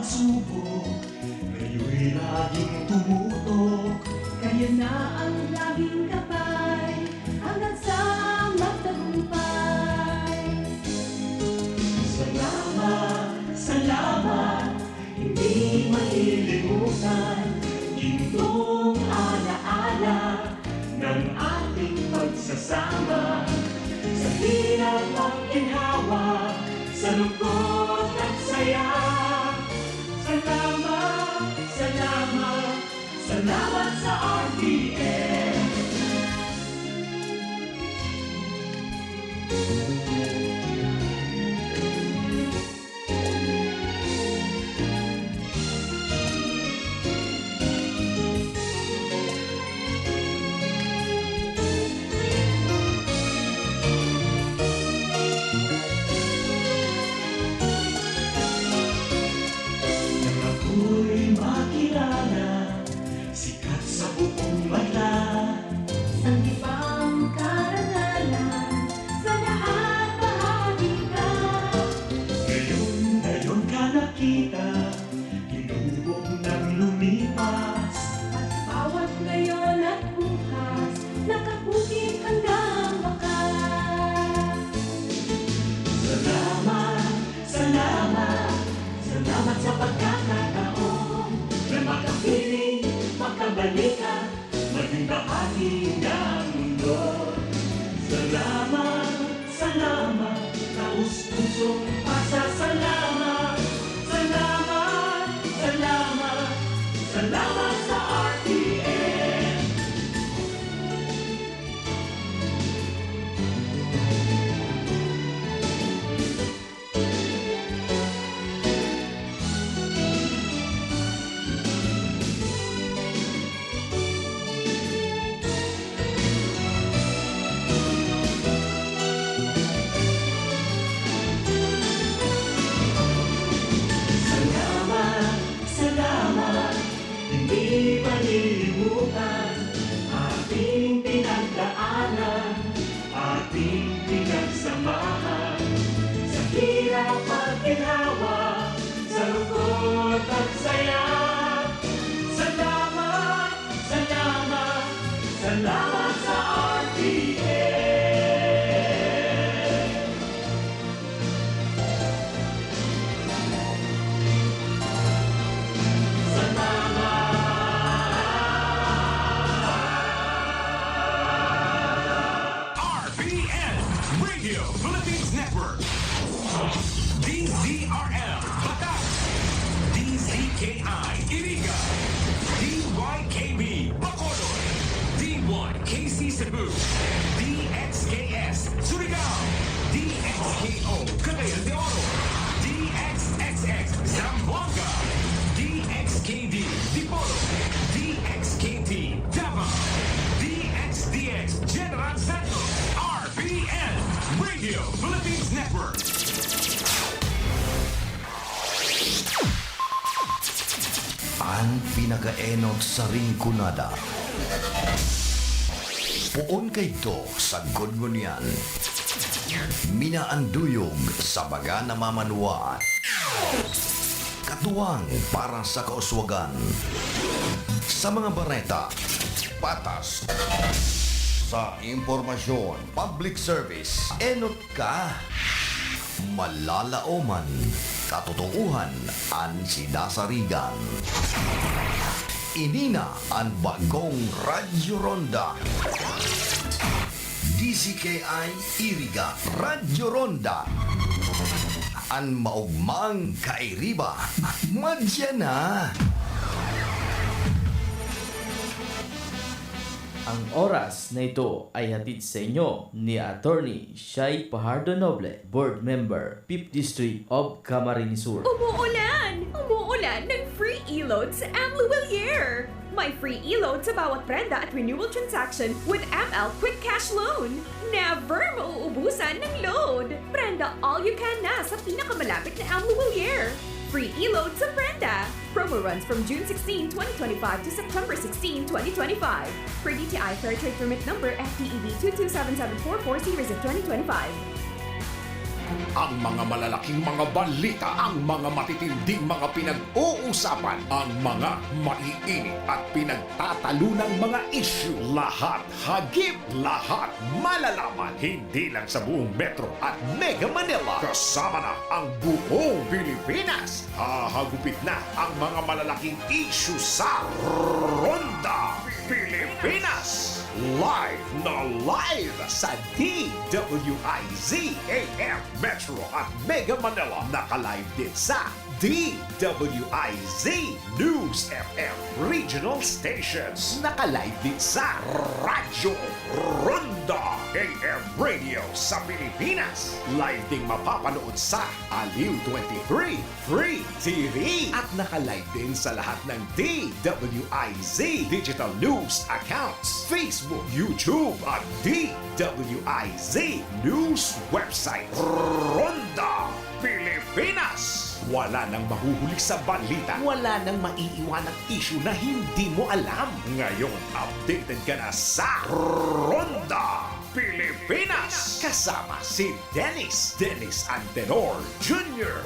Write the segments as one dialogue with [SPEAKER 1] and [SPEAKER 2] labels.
[SPEAKER 1] pagsubok, kayo'y laging tumutok.
[SPEAKER 2] Kayo na ang laging gabay hanggang sa magtagumpay.
[SPEAKER 1] Salamat, salamat, hindi malilimutan gintong alaala ng ating pagsasama. Sa hirap at ginhawa, sa lungkot at saya. Salamat, salamat, salamat sa RTM. Ako'y makilala, sikat sa buong banla.
[SPEAKER 2] Ang ibang karangalan, sa lahat bahagi ka.
[SPEAKER 1] Ngayon ka nakita, hinubog ng lumipas.
[SPEAKER 2] At bawat ngayon at bukas, nakabukit hanggang wakas.
[SPEAKER 1] Salamat, salamat, salamat sa pagkakataon na makapiling, makabalikan, maging bahagi ng mundo. Salamat, salamat, taus-pusong pasasalamat. Salamat, salamat, salamat sa RTM. Salamat, salamat, hindi malilimutan ating pinagdaanan, ating pinagsamahan. Sa hirap at ginhawa, sa lungkot at saya. Salamat, salamat, salamat sa RTM.
[SPEAKER 3] RPN Radio Philippines Network, DZRL Batak, DZKI Iriga, DYKB Bacolod, D1KC Cebu, DXKS Surigao, DXKO Cagayan de Oro, DXXX Zamboanga, DXKD Dipolo, DXKT Davao, DXDX General Santos, RPN Radio Philippines Network.
[SPEAKER 4] Ang pinakaenot sa ringkunada. Puon kay to sa gudngunyan. Minaanduyog sa baga na mamanuan. Katuwang para sa kauswagan. Sa mga bareta, patas. Sa impormasyon, public service, enot ka. Malalaoman, katotohuan, ang sinasarigan. Inina ang bagong Radyo Ronda. DCKI Iriga Radyo Ronda. Ang maugmang kairiba. Madya na.
[SPEAKER 5] Ang oras na ito ay hatid sa inyo ni Attorney Shai Pajardo Noble, Board Member, 5th District of Camarines Sur.
[SPEAKER 6] Umuulan! Umuulan ng free e-load sa Amluwellier! May free e-load sa bawat prenda at renewal transaction with ML Quick Cash Loan. Never mauubusan ng load! Prenda all you can na sa pinakamalapit na Amluwellier. Free e-load sa prenda! Promo runs from June 16, 2025 to September 16, 2025. Per DTI Fair Trade Permit Number FTEB 227744 Series of 2025.
[SPEAKER 3] Ang mga malalaking mga balita, ang mga matitinding mga pinag-uusapan, ang mga maiinit at pinagtatalunang mga issue. Lahat hagip, lahat malalaman. Hindi lang sa buong Metro at Mega Manila. Kasama na ang buong Pilipinas. Hahagupit na ang mga malalaking issue sa Ronda Pilipinas. Live na live sa DWIZ AM Metro at Mega Manila. Naka-live din sa DWIZ News FM Regional Stations. Naka-live din sa Radyo Ronda AM Radio sa Pilipinas. Live ding mapapanood sa Aliw 23 Free TV. At naka-live din sa lahat ng DWIZ Digital News accounts, Facebook, YouTube at DWIZ News website. Ronda Pilipinas. Wala nang mahuhuli sa balita. Wala nang maiiwanang issue na hindi mo alam. Ngayon, updated ka na sa Ronda Pilipinas. Kasama si Dennis Antenor Jr.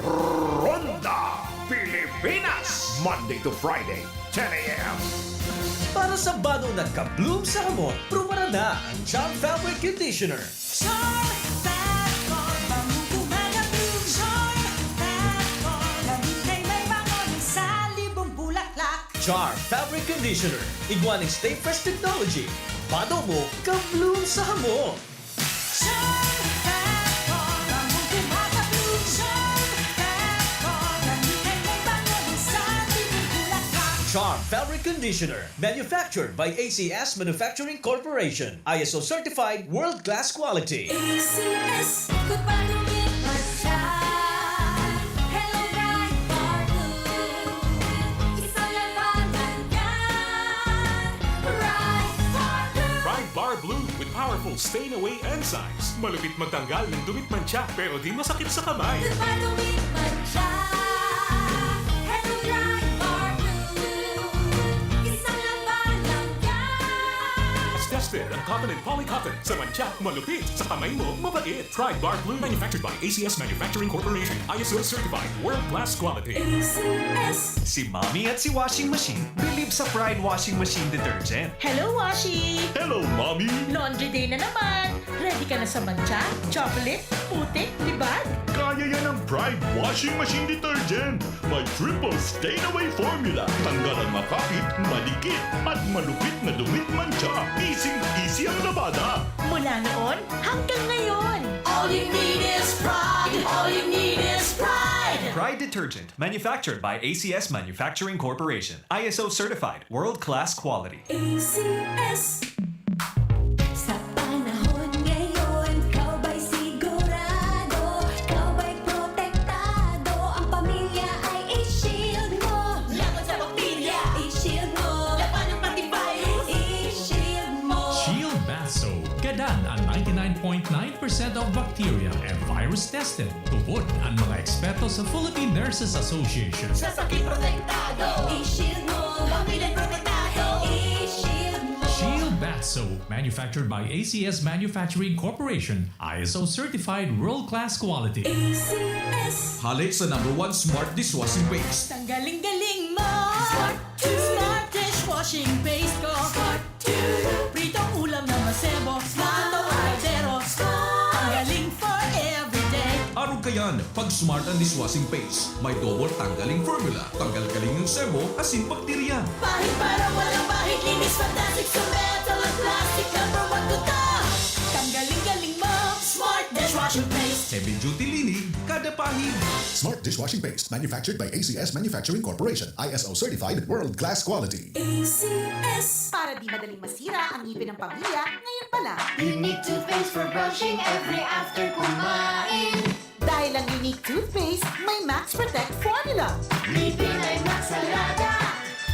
[SPEAKER 3] Ronda Pilipinas. Monday to Friday, 10 a.m.
[SPEAKER 7] Para sa bago nagka-bloom sa hamon, prumara na ang Charm Fabric Conditioner.
[SPEAKER 2] Charm Factor, mamubuhay ang bloom. Charm Factor, lamig ay may bangon sa libong bulaklak.
[SPEAKER 7] Charm Fabric Conditioner. Iguaning Stay Fresh Technology. Bado mo, ka-bloom sa hamon.
[SPEAKER 2] Charm Factor, mamubuhay ang bloom. Charm Factor, lamig ay may bangon sa libong bulaklak.
[SPEAKER 7] Charm Fabric Conditioner. Manufactured by ACS Manufacturing Corporation. ISO certified world-class quality.
[SPEAKER 2] ACS, kung palumit pa siya. Hello, bright blue. Isang labanan yan. Bright
[SPEAKER 8] Bar Blue with powerful stain-away enzymes. Malupit magtanggal ng dumit mancha pero di masakit sa kamay.
[SPEAKER 2] kung palumit pa siya. Hello, bright blue. Isang labanan yan.
[SPEAKER 8] As tested ang cotton and polycotton. Sa mancha, malupit. Sa kamay mo, mabait. Pride Bar Blue manufactured by ACS Manufacturing Corporation. ISO certified world-class quality.
[SPEAKER 2] ACS.
[SPEAKER 9] Si Mommy at si Washing Machine believe sa Pride Washing Machine Detergent.
[SPEAKER 10] Hello, Washi!
[SPEAKER 8] Hello, Mommy!
[SPEAKER 10] Laundry day na naman! Ready ka na sa mancha, chocolate, putik, libag?
[SPEAKER 8] Kaya yan ang Pride Washing Machine Detergent. May triple stain-away formula. Tanggal ang makapit, malikit, at malupit na dumit mancha. Easy ang labada.
[SPEAKER 10] Mula noon hanggang ngayon!
[SPEAKER 2] All you need is pride. All you need is pride.
[SPEAKER 9] Pride Detergent, manufactured by ACS Manufacturing Corporation. ISO certified, world-class quality.
[SPEAKER 2] ACS. Sa panahon ngayon, ikaw ba'y sigurado? Ikaw ba'y protektado? Ang pamilya ay i-shield mo. Laban sa bakterya, i-shield mo. Laban ng pati virus, i-shield mo.
[SPEAKER 11] Shield Bath Soap. Gadan ang 99.9% of bacteria and virus tested. Tubod ang mga eksperto sa Philippine Nurses Association.
[SPEAKER 2] Sa sakit protektado, i-shield mo. Pamilya protektado, i-shield mo.
[SPEAKER 11] Shield Bath Soap, manufactured by ACS Manufacturing Corporation. ISO certified world-class quality.
[SPEAKER 2] ACS.
[SPEAKER 12] Halik sa #1 Smart Dishwashing Paste.
[SPEAKER 10] Ang galing-galing mo!
[SPEAKER 2] Smart
[SPEAKER 10] Smart dishwashing paste ko!
[SPEAKER 2] Smart 2.
[SPEAKER 10] Pritong ulam na masebo, plato kaldero. Ang galing for everyday!
[SPEAKER 12] Araw ka yan, pag Smart ang Dishwashing Paste. May double tanggaling formula. Tanggal-galing ng sebo, asin bakterya.
[SPEAKER 2] Pahit para walang pahit, linis fantastic sa metal at plastic. #1 to top.
[SPEAKER 10] Ang galing-galing mo!
[SPEAKER 2] Smart dishwashing paste.
[SPEAKER 12] Heavy duty linig, kada pahid.
[SPEAKER 13] Smart Dishwashing Paste, manufactured by ACS Manufacturing Corporation. ISO certified, world-class quality.
[SPEAKER 2] ACS.
[SPEAKER 10] Para di madaling masira ang ngipin ng pamilya, ngayon pa lang.
[SPEAKER 2] Unique toothpaste for brushing every after kumain.
[SPEAKER 10] Dahil ang unique toothpaste, may Max Protect formula.
[SPEAKER 2] Ngipin ay Max Alaga.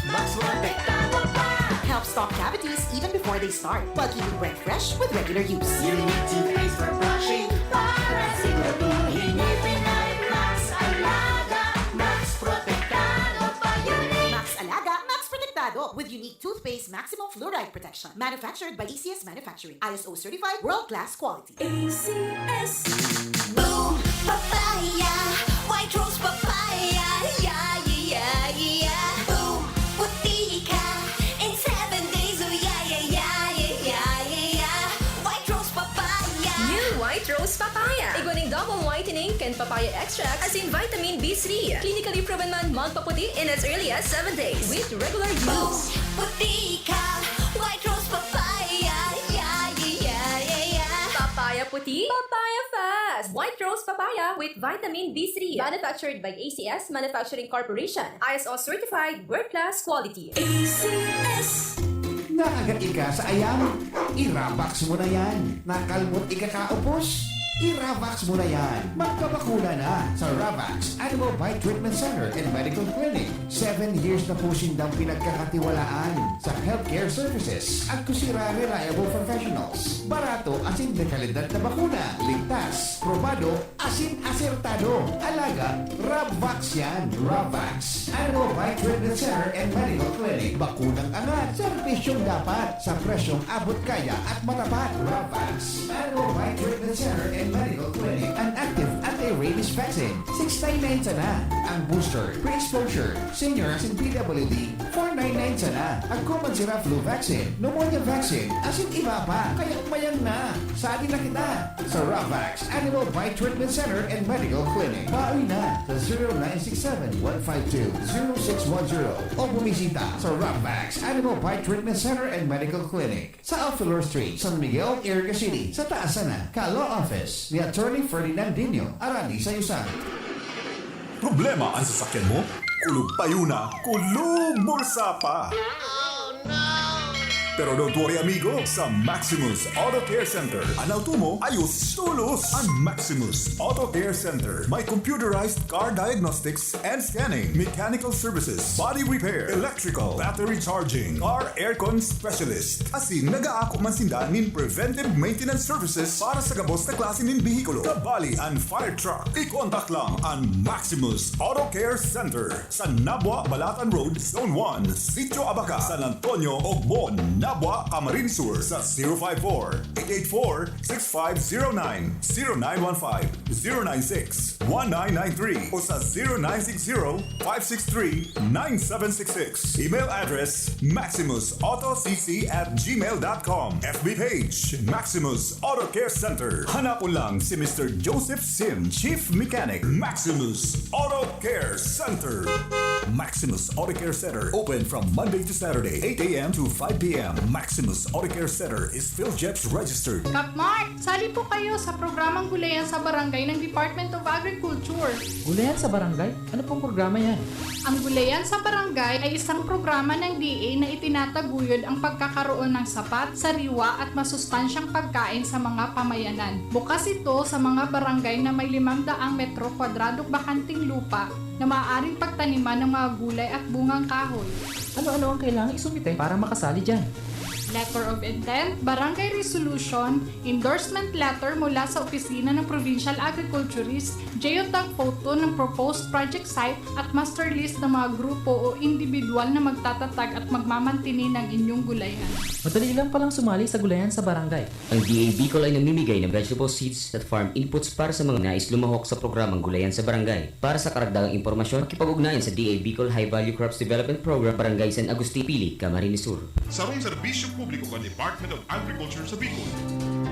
[SPEAKER 2] Max protektado pa.
[SPEAKER 10] Helps stop cavities even before they start, while keeping breath fresh with regular use.
[SPEAKER 2] Unique toothpaste for brushing. Para siguraduhin ngipin ay Max Alaga. Max protektado pa. Unique.
[SPEAKER 10] Max Alaga, Max Protectado with unique toothpaste maximum fluoride protection. Manufactured by ACS Manufacturing. ISO certified world-class quality.
[SPEAKER 2] ACS. Boom. Papaya, white rose papaya. Yeah, yeah, yeah. Boom, puti ka in 7 days. Oh yeah, yeah, yeah, yeah, yeah, yeah. White rose papaya.
[SPEAKER 6] New White Rose Papaya. Iguaning double whitening and papaya extract as in vitamin B3. Clinically proven man magpaputi in as early as 7 days with regular
[SPEAKER 2] Boom,
[SPEAKER 6] use.
[SPEAKER 2] puti ka, white rose papaya. Yeah, yeah, yeah, yeah.
[SPEAKER 6] Papaya puti, papaya fast. White Rose Papaya with vitamin B3. Manufactured by ACS Manufacturing Corporation. ISO certified world-class quality.
[SPEAKER 2] ACS.
[SPEAKER 3] Nakagat ka sa ayam? Irabax mo na yan. Nakalmot ikakaupos? Iravax mo na yan. Magpabakuna na sa Ravax Animal Bite Treatment Center and Medical Clinic. 7 years na po sindang pinagkakatiwalaan sa healthcare services at kusira reliable professionals. Barato asin de kalidad na bakuna. Ligtas, probado, asin asertado. Alaga, Ravax yan. Ravax Animal Bite Treatment Center and Medical Clinic. Bakunang angat. Serbisyong dapat sa presyong abot kaya at matapat. Ravax Animal Bite Treatment Center and Medical Clinic. An active anti-rabies vaccine. 699 sana. Ang booster, pre-exposure, senior asin PWD, 499 sana. Ang common sira flu vaccine, pneumonia vaccine, asin iba pa. Kaya mayang na. Sali na kita sa Ravax Animal Bite Treatment Center and Medical Clinic. Bawi na sa 0967-152-0610 o bumisita sa Ravax Animal Bite Treatment Center and Medical Clinic sa Alfilor Street, San Miguel, Iriga City, sa taas na Ka-Law Office ni Attorney Ferdinandinho Arani Sayusan.
[SPEAKER 8] Problema ang sasakyan mo? Kulog payo na, kulog bulsa pa! Pero don't worry amigo, sa Maximus Auto Care Center, ang auto mo ayos tulos. Ang Maximus Auto Care Center may computerized car diagnostics and scanning, mechanical services, body repair, electrical, battery charging, car aircon specialist. Asin nag-aako man sinda nin preventive maintenance services para sa gabos na klase nin bihikulo, kabali and fire truck. I-contact lang ang Maximus Auto Care Center sa Nabwa, Balatan Road, Zone 1, Sitio Abaca, San Antonio, Ogbon, Nabwa, Camarines Sur sa 054-884-6509, 0915-096-1993 o sa 0960-563-9766. Email address maximusautocc@gmail.com. FB page Maximus Auto Care Center. Hanapon lang si Mr. Joseph Sim, Chief Mechanic, Maximus Auto Care Center. Maximus Auto Care Center, open from Monday to Saturday, 8 a.m. to 5 p.m. Maximus Auto Care Center is PhilJeps registered.
[SPEAKER 10] Kapmark, sali po kayo sa programang Gulayan sa Barangay ng Department of Agriculture.
[SPEAKER 5] Gulayan sa barangay? Ano pong programa yan?
[SPEAKER 10] Ang Gulayan sa Barangay ay isang programa ng DA na itinataguyod ang pagkakaroon ng sapat, sariwa at masustansyang pagkain sa mga pamayanan. Bukas ito sa mga barangay na may 500 metro kwadradong bakanting lupa na maaaring pagtaniman ng mga gulay at bungang kahoy.
[SPEAKER 5] Ano-ano ang kailangan isumite para makasali dyan?
[SPEAKER 10] Letter of Intent, Barangay Resolution, Endorsement Letter mula sa Opisina ng Provincial Agriculturist, geotag photo ng proposed project site at master list ng mga grupo o individual na magtatatag at magmamantini ng inyong gulayan.
[SPEAKER 5] Madali lang palang sumali sa Gulayan sa Barangay.
[SPEAKER 14] Ang DA Bicol ay namimigay ng vegetable seeds at farm inputs para sa mga nais lumahok sa programang Gulayan sa Barangay. Para sa karagdagang impormasyon, makipag-ugnayan sa DA Bicol High Value Crops Development Program, Barangay San Agustin, Phillip, Camarines Sur.
[SPEAKER 8] Sa ring serbisyo publiko ka Department of Agriculture sa Bicol.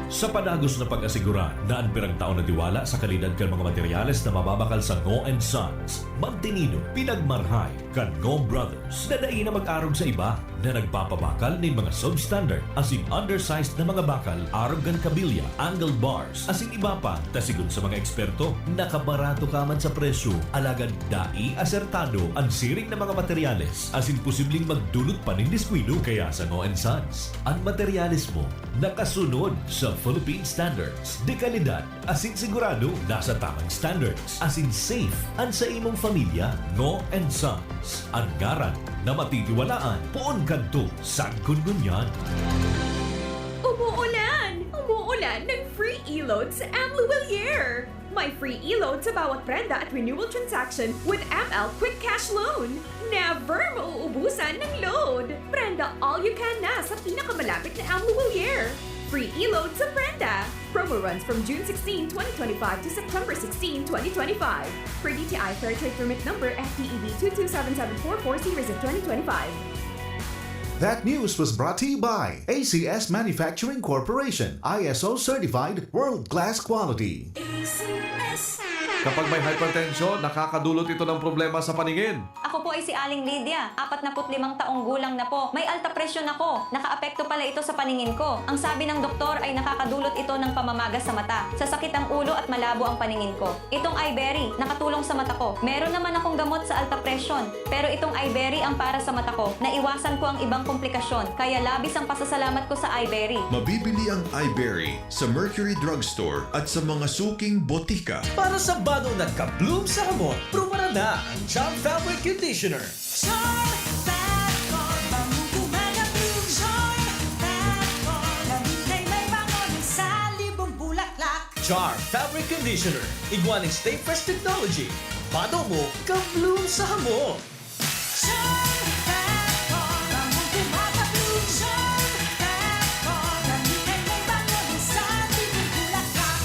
[SPEAKER 11] Sa panagos na pag-asigura na ang pirang taon na tiwala sa kalidad kan mga materyales na mababakal sa Ngo & Sons, magtinido, pinagmarhay, kan Ngo Brothers, dadain na mag-arog sa iba na nagpapabakal ng mga substandard as in undersized na mga bakal, arog kan kabilya, angle bars, as in iba pa, tasigon sa mga eksperto, nakabarato ka man sa presyo, alagad dai asertado ang siring na mga materyales, as in posibleng magdulot pa ng diskwido. Kaya sa Ngo & Sons, ang materyales mo nakasunod sa Philippine standards. De kalidad, asin sigurado nasa tamang standards. Asin safe, ang sa imong pamilya, Ngo & Sons. Ang garan na matitiwalaan, poon kanto, san kungunyan.
[SPEAKER 6] Umuulan! Umuulan ng free e-load sa Amluwellier! May free e-load sa bawat prenda at renewal transaction with ML Quick Cash Loan. Never mauubusan ng load! Prenda all you can na sa pinakamalapit na Amluwellier. free e-load sa Brenda. Promo runs from June 16, 2025 to September 16, 2025. Per DTI Fair Trade Permit number FTEB 2277440 series of 2025.
[SPEAKER 15] That news was brought to you by ACS Manufacturing Corporation, ISO certified world-class quality.
[SPEAKER 16] Kapag may hypertension, nakakadulot ito ng problema sa paningin.
[SPEAKER 17] Ako po ay si Aling Lydia, 45 taong gulang na po. May alta presyon ako. Nakaapekto pala ito sa paningin ko. Ang sabi ng doktor ay nakakadulot ito ng pamamagas sa mata. Sasakit ang ulo at malabo ang paningin ko. Itong iBerry, nakatulong sa mata ko. Meron naman akong gamot sa alta presyon. Pero itong iBerry ang para sa mata ko. Naiwasan ko ang ibang komplikasyon. Kaya labis ang pasasalamat ko sa iBerry.
[SPEAKER 8] Mabibili ang iBerry sa Mercury Drugstore at sa mga suking botika.
[SPEAKER 7] Para sa bado nagka-bloom sa hamon, prumara na ang Charm Fabric Conditioner. Charm Fabric Conditioner. Iguaning Stay Fresh Technology. Bado mo, ka-bloom sa hamon.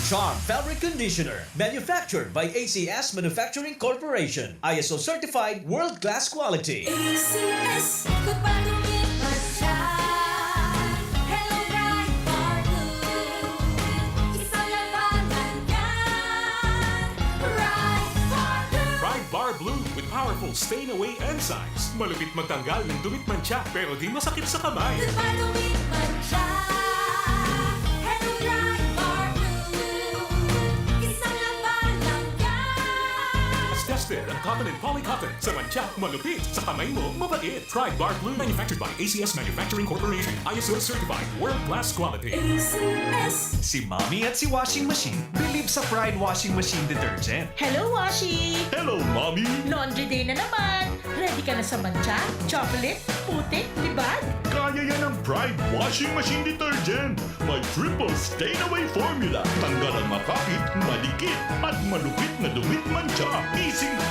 [SPEAKER 7] Charm Fabric Conditioner. Manufactured by ACS Manufacturing Corporation. ISO certified world-class quality.
[SPEAKER 2] ACS, magpalumit masya. Hello, bright blue. Isang labanan yan.
[SPEAKER 18] Bright Bar Blue with powerful stain-away enzymes. Malupit magtanggal ng dumit mancha pero di masakit sa kamay.
[SPEAKER 2] Magpalumit masya. Hello, bright bar blue. Isang labanan yan.
[SPEAKER 18] As tested ang cotton and polycotton. Sa mancha, malupit. Sa kamay mo, mabait. Bright Bar Blue manufactured by ACS Manufacturing Corporation. ISO certified world-class quality.
[SPEAKER 2] ACS.
[SPEAKER 9] Si Mommy at si Washing Machine believe sa Pride Washing Machine Detergent.
[SPEAKER 19] Hello, Washi!
[SPEAKER 8] Hello, Mommy!
[SPEAKER 19] Laundry day na naman! Ready ka na sa mancha, chocolate, putik, libag?
[SPEAKER 8] Kaya yan ang Pride Washing Machine Detergent. May triple stain-away formula. Tanggal ang makapit, malikit, at malupit na dumit mancha.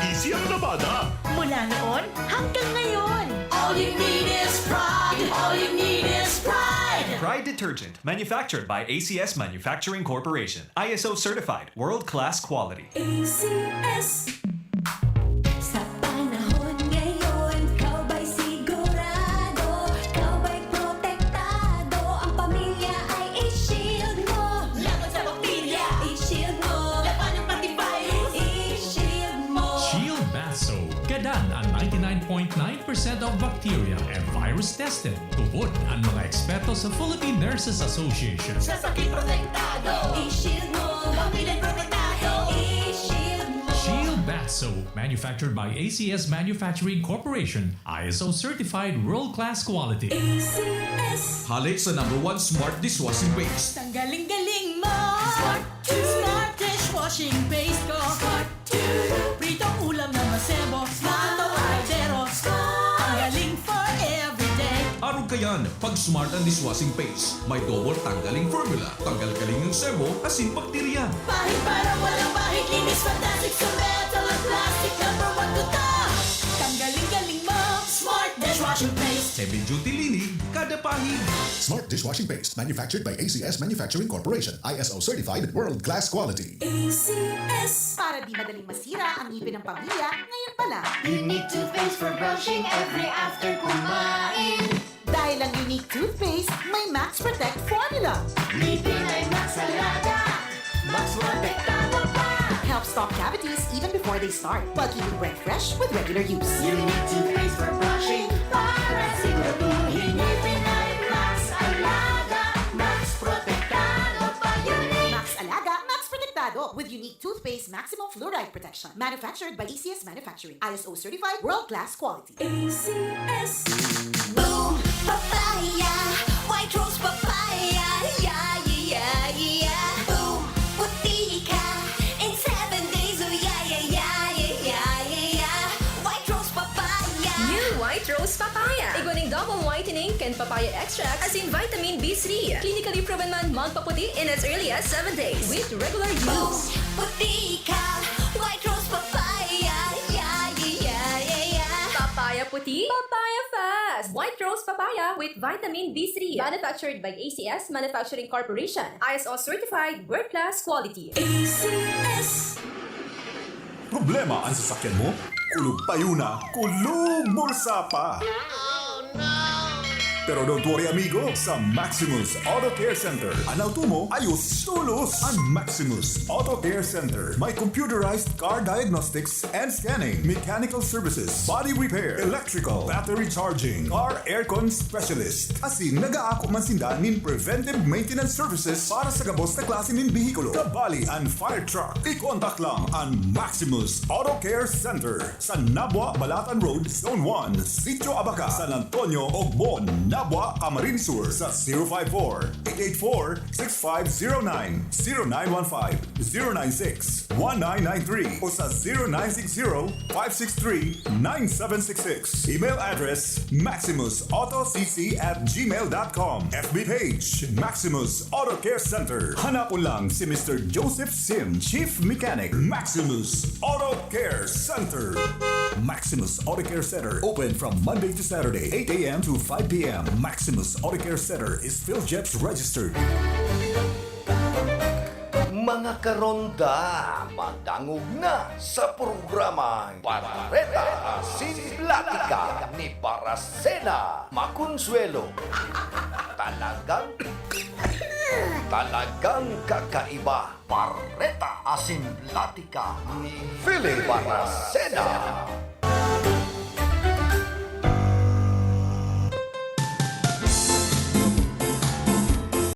[SPEAKER 8] Easy ang labada.
[SPEAKER 19] Mula noon hanggang ngayon.
[SPEAKER 2] All you need is pride. All you need is pride.
[SPEAKER 9] Pride Detergent, manufactured by ACS Manufacturing Corporation. ISO certified world-class quality.
[SPEAKER 2] ACS. Sa panahon ngayon, kau ba'y sigurado? Kau ba'y protektado? Ang pamilya ay i-shield mo. Laban sa bakterya, i-shield mo. Laban ng pati virus, i-shield mo.
[SPEAKER 20] Shield Bath Soap. Gadan ang 99.9% of bacteria and virus tested. Tupod ang mga eksperto sa Philippine Nurses Association.
[SPEAKER 2] Sa sakit protektado, i-shield mo. Pamilya protektado, i-shield mo.
[SPEAKER 20] Shield Bath Soap, manufactured by ACS Manufacturing Corporation, ISO certified world-class quality.
[SPEAKER 2] ACS.
[SPEAKER 12] Halik sa #1 Smart Dishwashing Paste.
[SPEAKER 19] Ang galing-galing mo!
[SPEAKER 2] Smart
[SPEAKER 19] Smart dishwashing paste ko!
[SPEAKER 2] Smart
[SPEAKER 19] Pritong ulam na masebo, smart o kaldero. Ang galing for everyday.
[SPEAKER 12] Arog ka yan pag Smart ang Dishwashing Paste. May double tanggaling formula. Tanggal-galing ng sebo, asin bakterya.
[SPEAKER 2] Pahit para walang pahit, linis, fantastic sa metal at plastic. Number 1 to top.
[SPEAKER 19] Ang galing-galing mo!
[SPEAKER 2] Smart dishwashing paste.
[SPEAKER 12] Heavy duty linig, kada pahid.
[SPEAKER 13] Smart dishwashing paste, manufactured by ACS Manufacturing Corporation. ISO certified world-class quality.
[SPEAKER 2] ACS.
[SPEAKER 19] Para di madaling masira ang ngipin ng pamilya, ngayon pa lang.
[SPEAKER 2] Unique toothpaste for brushing every after kumain.
[SPEAKER 19] Dahil ang unique toothpaste, may Max Protect formula.
[SPEAKER 2] Ngipin ay Max Alaga. Max protektado pa.
[SPEAKER 19] Helps stop cavities even before they start, while keeping breath fresh with regular use.
[SPEAKER 2] Unique toothpaste for brushing. Para siguraduhin ngipin ay Max Alaga. Max protektado pa. Unique.
[SPEAKER 19] Max Alaga, Max Protectado with unique toothpaste maximum fluoride protection. Manufactured by ACS Manufacturing. ISO certified world-class quality.
[SPEAKER 2] ACS. Boom, papaya. White rose papaya. Yeah, yeah, yeah. Boom, puti ka. In 7 days, oh yeah, yeah, yeah, yeah, yeah, yeah. White rose papaya.
[SPEAKER 6] New White Rose Papaya. Iguaning double whitening and papaya extract as in vitamin B3. Clinically proven man magpaputi in as early as 7 days with regular
[SPEAKER 2] Boom,
[SPEAKER 6] use.
[SPEAKER 2] puti ka. White rose papaya. Yeah, yeah, yeah, yeah, yeah.
[SPEAKER 6] Papaya puti, papaya fast. White
[SPEAKER 21] White Rose Papaya with Vitamin D3. Manufactured by ACS Manufacturing Corporation. ISO certified world-class quality.
[SPEAKER 2] ACS.
[SPEAKER 8] Problema ang sasakyan mo? Kulog tayo na, kulog bulsa pa! Pero don't worry amigo, sa Maximus Auto Care Center, ang auto mo ayos tulos. Ang Maximus Auto Care Center may computerized car diagnostics and scanning, mechanical services, body repair, electrical, battery charging, car aircon specialist. Asin nag-aako man sinda nin preventive maintenance services para sa gabos na klase nin bihikulo, kabali and fire truck. I-contact lang ang Maximus Auto Care Center sa Nabwa, Balatan Road, Zone 1, Sitio Abaca, San Antonio, Ogbon, Nabwa, Camarines Sur sa 054-884-6509, 0915-096-1993 o sa 0960-563-9766. Email address maximusautocc@gmail.com. FB page Maximus Auto Care Center. Hanapon lang si Mr. Joseph Sim, Chief Mechanic, Maximus Auto Care Center. Maximus Auto Care Center open from Monday to Saturday, 8 a.m. to 5 p.m. Maximus Auto Care Center is PhilJeps registered.
[SPEAKER 4] Mga karonda, madangog na sa programang Bareta Asin Platika ni Baracina Maconsuelo. Talagang kakaiba. Bareta Asin Platika ni Phillip Baracina.